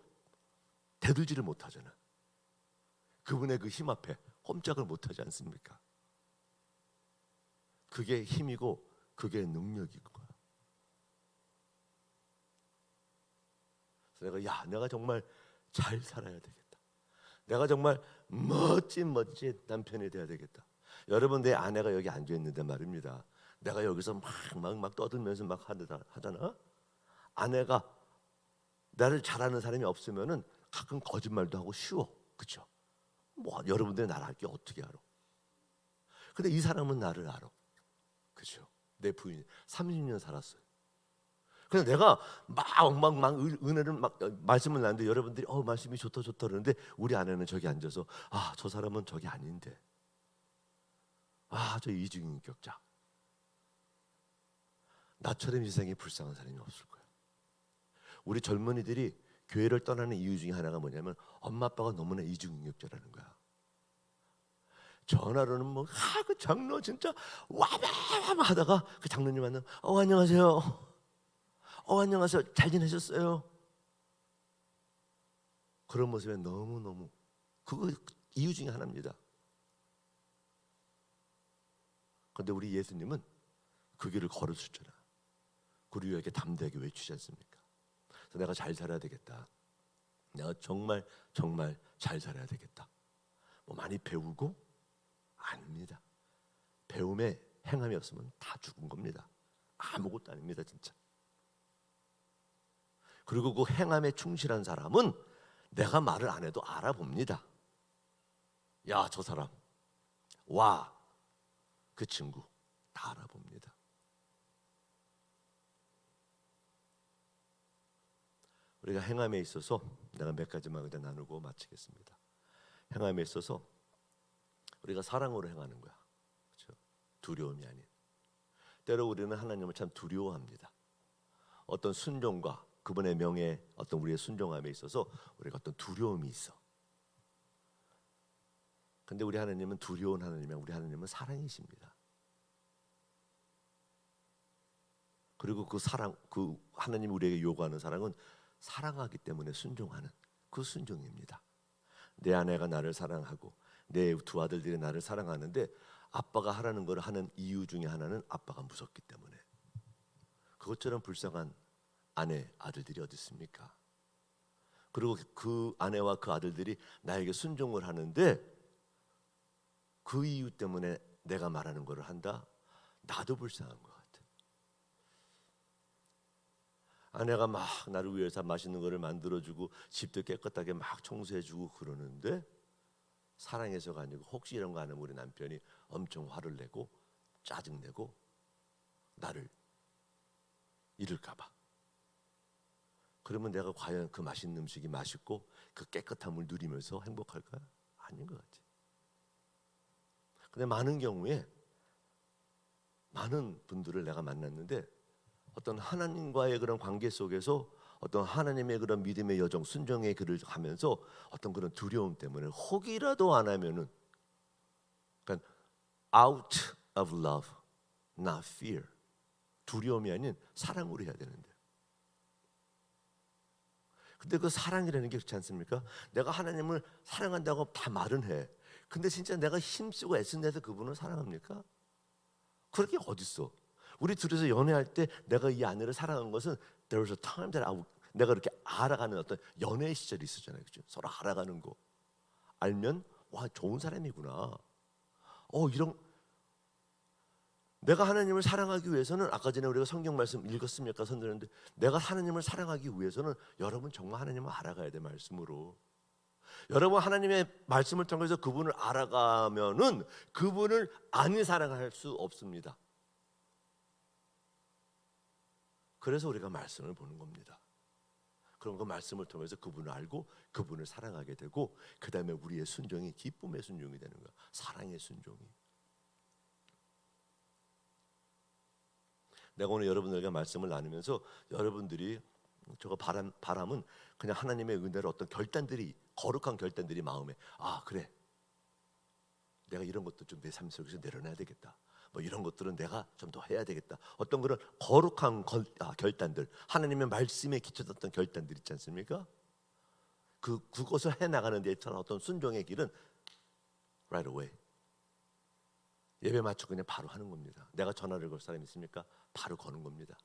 대들지를 못하잖아. 그분의 그 힘 앞에 꼼짝을 못하지 않습니까? 그게 힘이고 그게 능력인 거야. 그래서 내가 정말 잘 살아야 되겠다. 내가 정말 멋진 남편이 돼야 되겠다. 여러분, 내 아내가 여기 앉아 있는데 말입니다. 내가 여기서 막 떠들면서 막 하잖아. 아내가 나를 잘하는 사람이 없으면은 가끔 거짓말도 하고 쉬워, 그렇죠? 뭐 여러분들이 나를 알게 어떻게 알아? 근데 이 사람은 나를 알아, 그렇죠? 내 부인 30년 살았어요. 그래서 내가 막 은혜를 막 말씀을 나는데 여러분들이 말씀이 좋다 그러는데 우리 아내는 저기 앉아서 저 사람은 저기 아닌데, 저 이중인격자. 나처럼 세상에 불쌍한 사람이 없을 거예요. 우리 젊은이들이 교회를 떠나는 이유 중에 하나가 뭐냐면 엄마 아빠가 너무나 이중인격자라는 거야. 전화로는 그 장로 진짜 와바와바 하다가 그 장로님 만나면 안녕하세요. 안녕하세요. 잘 지내셨어요? 그런 모습에 너무너무 그거 이유 중에 하나입니다. 그런데 우리 예수님은 그 길을 걸어주잖아. 우리에게 담대하게 외치지 않습니까? 그래서 내가 잘 살아야 되겠다. 내가 정말 잘 살아야 되겠다. 많이 배우고? 아닙니다. 배움에 행함이 없으면 다 죽은 겁니다. 아무것도 아닙니다, 진짜. 그리고 그 행함에 충실한 사람은 내가 말을 안 해도 알아봅니다. 야, 저 사람, 와, 그 친구 다 알아봅니다. 우리가 행함에 있어서 내가 몇 가지만 그냥 나누고 마치겠습니다. 행함에 있어서 우리가 사랑으로 행하는 거야, 그렇죠? 두려움이 아닌. 때로 우리는 하나님을 참 두려워합니다. 어떤 순종과 그분의 명예, 어떤 우리의 순종함에 있어서 우리가 어떤 두려움이 있어. 근데 우리 하나님은 두려운 하나님이야. 우리 하나님은 사랑이십니다. 그리고 그 사랑, 그 하나님이 우리에게 요구하는 사랑은 사랑하기 때문에 순종하는 그 순종입니다. 내 아내가 나를 사랑하고 내 두 아들들이 나를 사랑하는데 아빠가 하라는 걸 하는 이유 중에 하나는 아빠가 무섭기 때문에. 그것처럼 불쌍한 아내, 아들들이 어디 있습니까? 그리고 그 아내와 그 아들들이 나에게 순종을 하는데 그 이유 때문에 내가 말하는 것을 한다? 나도 불쌍한 것 같아. 아내가 막 나를 위해서 맛있는 거를 만들어주고 집도 깨끗하게 막 청소해주고 그러는데 사랑해서가 아니고 혹시 이런 거 안 하면 우리 남편이 엄청 화를 내고 짜증내고 나를 잃을까 봐. 그러면 내가 과연 그 맛있는 음식이 맛있고 그 깨끗함을 누리면서 행복할까요? 아닌 것 같아. 근데 많은 경우에 많은 분들을 내가 만났는데 어떤 하나님과의 그런 관계 속에서 어떤 하나님의 그런 믿음의 여정, 순종의 길을 가면서 어떤 그런 두려움 때문에 혹이라도 안 하면은, 그러니까 out of love, not fear. 두려움이 아닌 사랑으로 해야 되는데. 근데 그 사랑이라는 게 그렇지 않습니까? 내가 하나님을 사랑한다고 다 말은 해. 근데 진짜 내가 힘쓰고 애쓴데서 그분을 사랑합니까? 그렇게 어딨어? 우리 둘이서 연애할 때 내가 이 아내를 사랑한 것은 there was a time that 내가 이렇게 알아가는 어떤 연애 시절이 있었잖아요, 그죠? 서로 알아가는 거 알면 와 좋은 사람이구나. 이런 내가 하나님을 사랑하기 위해서는 아까 전에 우리가 성경 말씀 읽었습니까? 선들었는데 내가 하나님을 사랑하기 위해서는 여러분 정말 하나님을 알아가야 돼. 말씀으로 여러분 하나님의 말씀을 통해서 그분을 알아가면은 그분을 안 사랑할 수 없습니다. 그래서 우리가 말씀을 보는 겁니다. 그런 그 말씀을 통해서 그분을 알고 그분을 사랑하게 되고 그 다음에 우리의 순종이 기쁨의 순종이 되는 거야. 사랑의 순종이. 내가 오늘 여러분들과 말씀을 나누면서 여러분들이 저거 바람은 그냥 하나님의 은혜로 어떤 결단들이 거룩한 결단들이 마음에 그래 내가 이런 것도 좀 내 삶 속에서 내려놔야 되겠다. 뭐 이런 것들은 내가 좀 더 해야 되겠다. 어떤 그런 거룩한 결단들, 하나님의 말씀에 기초졌던 결단들 있지 않습니까? 그것을 해 나가는 데 있어서 어떤 순종의 길은 right away. 예배 마치고 그냥 바로 하는 겁니다. 내가 전화를 걸 사람이 있습니까? 바로 거는 겁니다.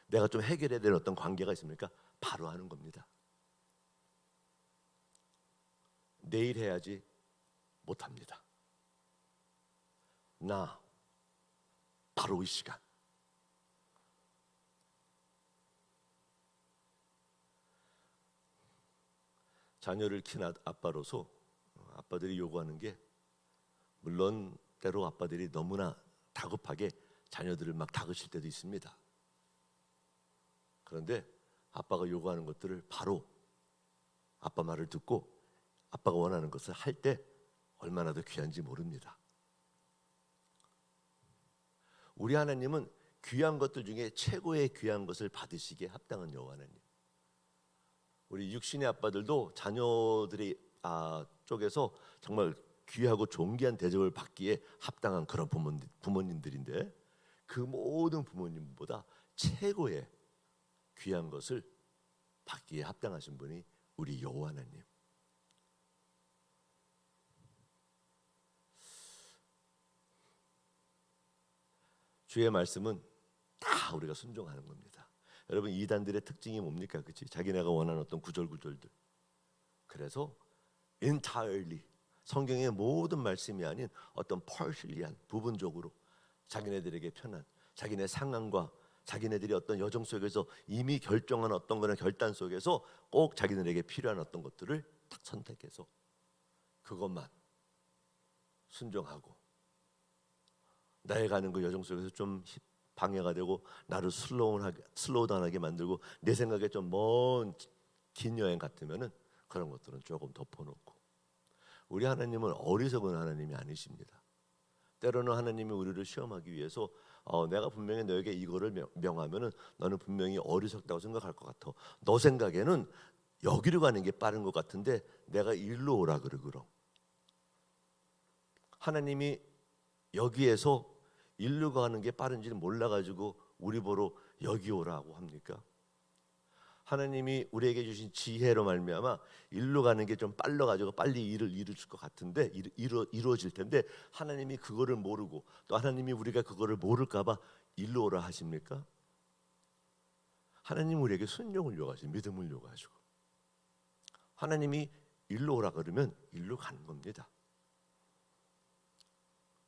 내가 좀 해결해야 될 어떤 관계가 있습니까? 바로 하는 겁니다. 내일 해야지 못합니다. 나 바로 이 시간. 자녀를 킨 아빠로서 아빠들이 요구하는 게, 물론 때로 아빠들이 너무나 다급하게 자녀들을 막 다그칠 때도 있습니다. 그런데 아빠가 요구하는 것들을 바로 아빠 말을 듣고 아빠가 원하는 것을 할 때 얼마나 더 귀한지 모릅니다. 우리 하나님은 귀한 것들 중에 최고의 귀한 것을 받으시기에 합당한 여호와 하나님. 우리 육신의 아빠들도 자녀들이 쪽에서 정말 귀하고 존귀한 대접을 받기에 합당한 그런 부모님들인데, 그 모든 부모님보다 최고의 귀한 것을 받기에 합당하신 분이 우리 여호와 하나님. 주의 말씀은 다 우리가 순종하는 겁니다. 여러분, 이단들의 특징이 뭡니까? 그치? 자기네가 원하는 어떤 구절구절들. 그래서 entirely 성경의 모든 말씀이 아닌 어떤 partially한 부분적으로 자기네들에게 편한 자기네 상황과 자기네들이 어떤 여정 속에서 이미 결정한 어떤 거나 결단 속에서 꼭 자기네들에게 필요한 어떤 것들을 딱 선택해서 그것만 순종하고, 나의 가는 그 여정 속에서 좀 방해가 되고 나를 슬로우다운하게 만들고 내 생각에 좀 먼 긴 여행 같으면은 그런 것들은 조금 덮어놓고. 우리 하나님은 어리석은 하나님이 아니십니다. 때로는 하나님이 우리를 시험하기 위해서 내가 분명히 너에게 이거를 명하면은 너는 분명히 어리석다고 생각할 것 같아. 너 생각에는 여기로 가는 게 빠른 것 같은데 내가 일로 오라 그러거든. 하나님이 여기에서 일로 가는 게 빠른지는 몰라가지고 우리 보러 여기 오라고 합니까? 하나님이 우리에게 주신 지혜로 말미암아 일로 가는 게 좀 빨라가지고 빨리 일을 이룰 것 같은데 이루어질 텐데, 하나님이 그거를 모르고 또 하나님이 우리가 그거를 모를까봐 일로 오라 하십니까? 하나님 우리에게 순종을 요구하시고 믿음을 요구하시고, 하나님이 일로 오라 그러면 일로 가는 겁니다.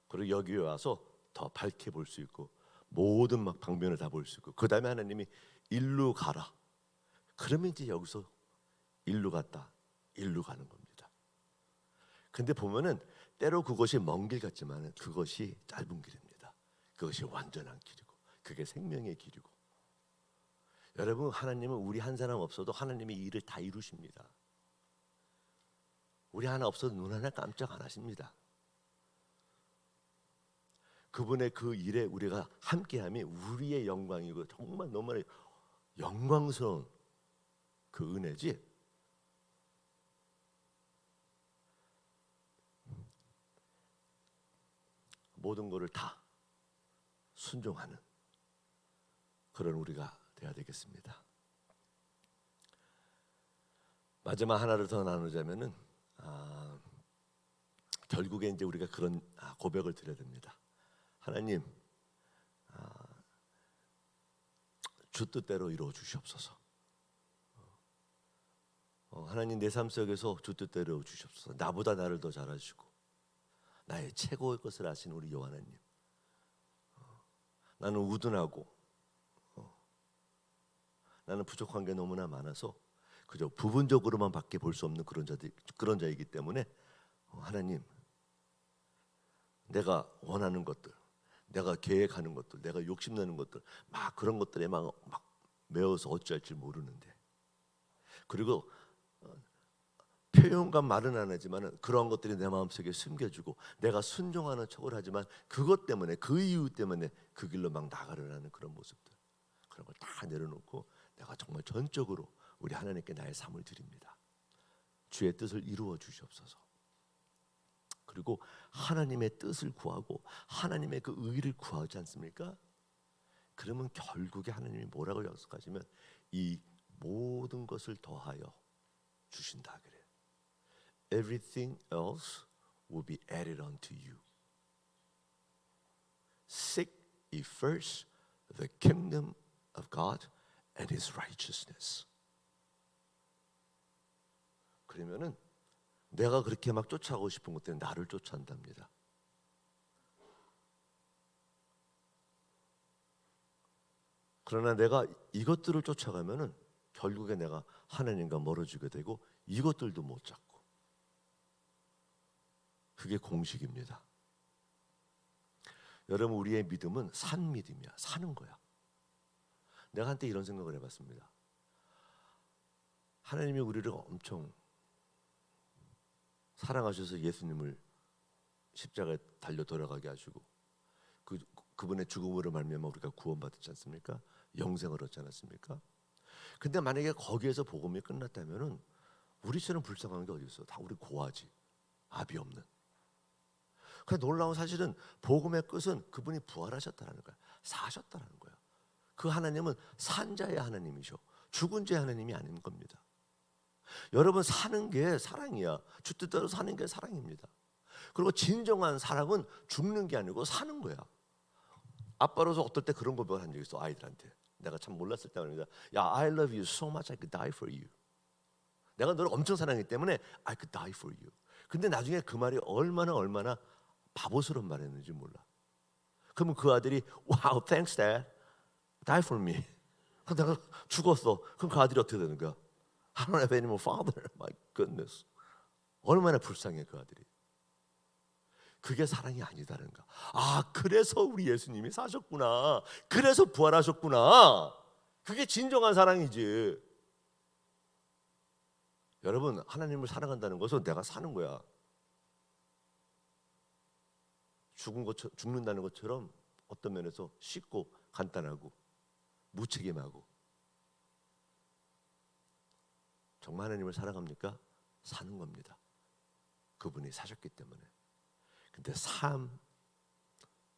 그리고 여기 와서 더 밝게 볼 수 있고 모든 막 방면을 다 볼 수 있고, 그 다음에 하나님이 일로 가라 그러면 이제 여기서 일로 갔다 일로 가는 겁니다. 근데 보면은 때로 그것이 먼 길 같지만 그것이 짧은 길입니다. 그것이 완전한 길이고 그게 생명의 길이고. 여러분, 하나님은 우리 한 사람 없어도 하나님이 이 일을 다 이루십니다. 우리 하나 없어도 눈 하나 깜짝 안 하십니다. 그분의 그 일에 우리가 함께함이 우리의 영광이고 정말 너무나 영광스러운 그 은혜지. 모든 것을 다 순종하는 그런 우리가 돼야 되겠습니다. 마지막 하나를 더 나누자면은 결국에 이제 우리가 그런 고백을 드려야 됩니다. 하나님, 주 뜻대로 이루어 주시옵소서. 하나님, 내 삶 속에서 주 뜻대로 이루어 주시옵소서. 나보다 나를 더 잘 아시고 나의 최고의 것을 아시는 우리 여호와 하나님, 나는 우둔하고 나는 부족한 게 너무나 많아서 그저 부분적으로만 밖에 볼 수 없는 그런 자이기 때문에 하나님, 내가 원하는 것들, 내가 계획하는 것들, 내가 욕심내는 것들, 막 그런 것들에 막 매어서 어찌할 줄 모르는데, 그리고 표현과 말은 안 하지만 그런 것들이 내 마음속에 숨겨지고 내가 순종하는 척을 하지만 그것 때문에, 그 이유 때문에 그 길로 막 나가려는 그런 모습들, 그런 걸 다 내려놓고 내가 정말 전적으로 우리 하나님께 나의 삶을 드립니다. 주의 뜻을 이루어 주시옵소서. 그리고 하나님의 뜻을 구하고 하나님의 그 의를 구하지 않습니까? 그러면 결국에 하나님이 뭐라고 약속하시면 이 모든 것을 더하여 주신다 그래요. Everything else will be added unto you. Seek ye first the kingdom of God and His righteousness. 그러면은 내가 그렇게 막 쫓아가고 싶은 것들은 나를 쫓아온답니다. 그러나 내가 이것들을 쫓아가면은 결국에 내가 하나님과 멀어지게 되고 이것들도 못 잡고, 그게 공식입니다. 여러분, 우리의 믿음은 산 믿음이야. 사는 거야. 내가 한때 이런 생각을 해봤습니다. 하나님이 우리를 엄청 사랑하셔서 예수님을 십자가에 달려 돌아가게 하시고 그분의 죽음으로 말미암아 우리가 구원받았지 않습니까? 영생을 얻지 않았습니까? 근데 만약에 거기에서 복음이 끝났다면은 우리처럼 불쌍한 게 어디 있어? 다 우리 고아지, 아비 없는. 그 놀라운 사실은 복음의 끝은 그분이 부활하셨다는 거야. 사셨다는 거야. 그 하나님은 산자의 하나님이셔. 죽은 자의 하나님이 아닌 겁니다. 여러분, 사는 게 사랑이야. 주 뜻대로 사는 게 사랑입니다. 그리고 진정한 사랑은 죽는 게 아니고 사는 거야. 아빠로서 어떨 때 그런 고백을 한 적이 있어. 아이들한테. 내가 참 몰랐을 때 말입니다. 야, I love you so much I could die for you. 내가 너를 엄청 사랑하기 때문에 I could die for you. 근데 나중에 그 말이 얼마나 바보스러운 말이었는지 몰라. 그러면 그 아들이 Wow, thanks dad. Die for me. 내가 죽었어. 그럼 그 아들이 어떻게 되는 거야? I don't have any more father. My goodness. 얼마나 불쌍해 그 아들이. 그게 사랑이 아니다는 거. 아, 그래서 우리 예수님이 사셨구나. 그래서 부활하셨구나. 그게 진정한 사랑이지. 여러분, 하나님을 사랑한다는 것은 내가 사는 거야. 죽는다는 것처럼 어떤 면에서 쉽고 간단하고 무책임하고. 정말 하나님을 사랑합니까? 사는 겁니다. 그분이 사셨기 때문에. 근데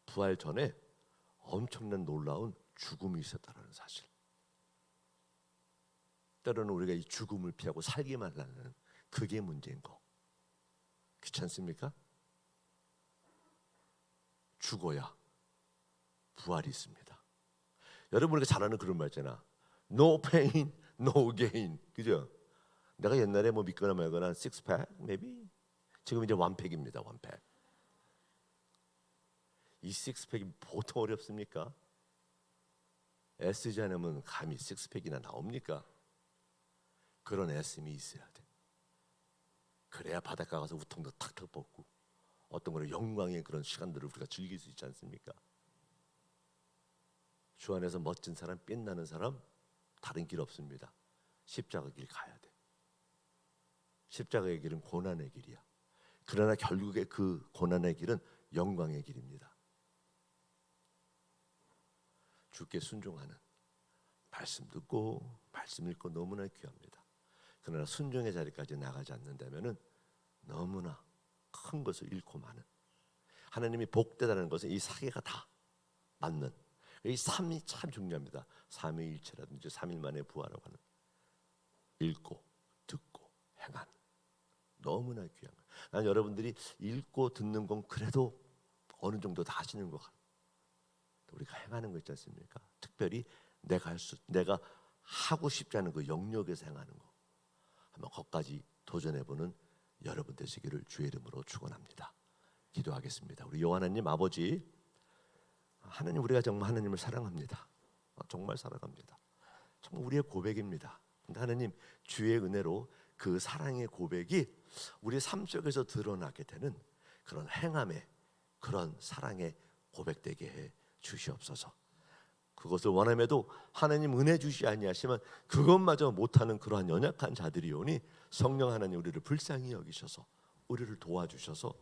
부활 전에 엄청난 놀라운 죽음이 있었다는 사실. 때로는 우리가 이 죽음을 피하고 살기만 하는 그게 문제인 거. 귀찮습니까? 죽어야 부활이 있습니다. 여러분, 우리가 잘 아는 그런 말 있잖아. No pain, no gain. 그죠? 내가 옛날에 뭐 믿거나 말거나 식스팩, maybe. 지금 이제 원팩입니다. 원팩. 이 식스팩이 보통 어렵습니까? 애쓰지 않으면 감히 식스팩이나 나옵니까? 그런 애씀이 있어야 돼. 그래야 바닷가 가서 우통도 탁탁 벗고 어떤 거는 영광의 그런 시간들을 우리가 즐길 수 있지 않습니까? 주 안에서 멋진 사람, 빛나는 사람, 다른 길 없습니다. 십자가 길 가야 돼. 십자가의 길은 고난의 길이야. 그러나 결국에 그 고난의 길은 영광의 길입니다. 주께 순종하는, 말씀 듣고 말씀 읽고 너무나 귀합니다. 그러나 순종의 자리까지 나가지 않는다면은 너무나 큰 것을 잃고 마는, 하나님이 복되다는 것은 이 사계가 다 맞는, 이 삶이 참 중요합니다. 삼위일체라든지 3일 만에 부활하고 하는, 읽고 듣고 행한, 너무나 귀한 거예요. 난 여러분들이 읽고 듣는 건 그래도 어느 정도 다 하시는 것 같아요. 우리가 행하는 거 있지 않습니까? 특별히 내가 하고 싶지 않은 그 영역에서 행하는 거, 한번 거기까지 도전해보는 여러분 되시기를 주의 이름으로 축원합니다. 기도하겠습니다. 우리 여호와님 아버지, 하나님, 우리가 정말 하나님을 사랑합니다. 정말 사랑합니다. 정말 우리의 고백입니다. 근데 하나님, 주의 은혜로 그 사랑의 고백이 우리 삶 속에서 드러나게 되는 그런 행함의, 그런 사랑의 고백되게 해 주시옵소서. 그것을 원함에도 하나님 은혜 주시 아니하시면 그것마저 못하는 그러한 연약한 자들이오니 성령 하나님, 우리를 불쌍히 여기셔서 우리를 도와주셔서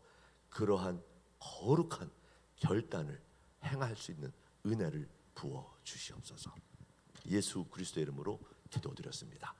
그러한 거룩한 결단을 행할 수 있는 은혜를 부어 주시옵소서. 예수 그리스도의 이름으로 기도드렸습니다.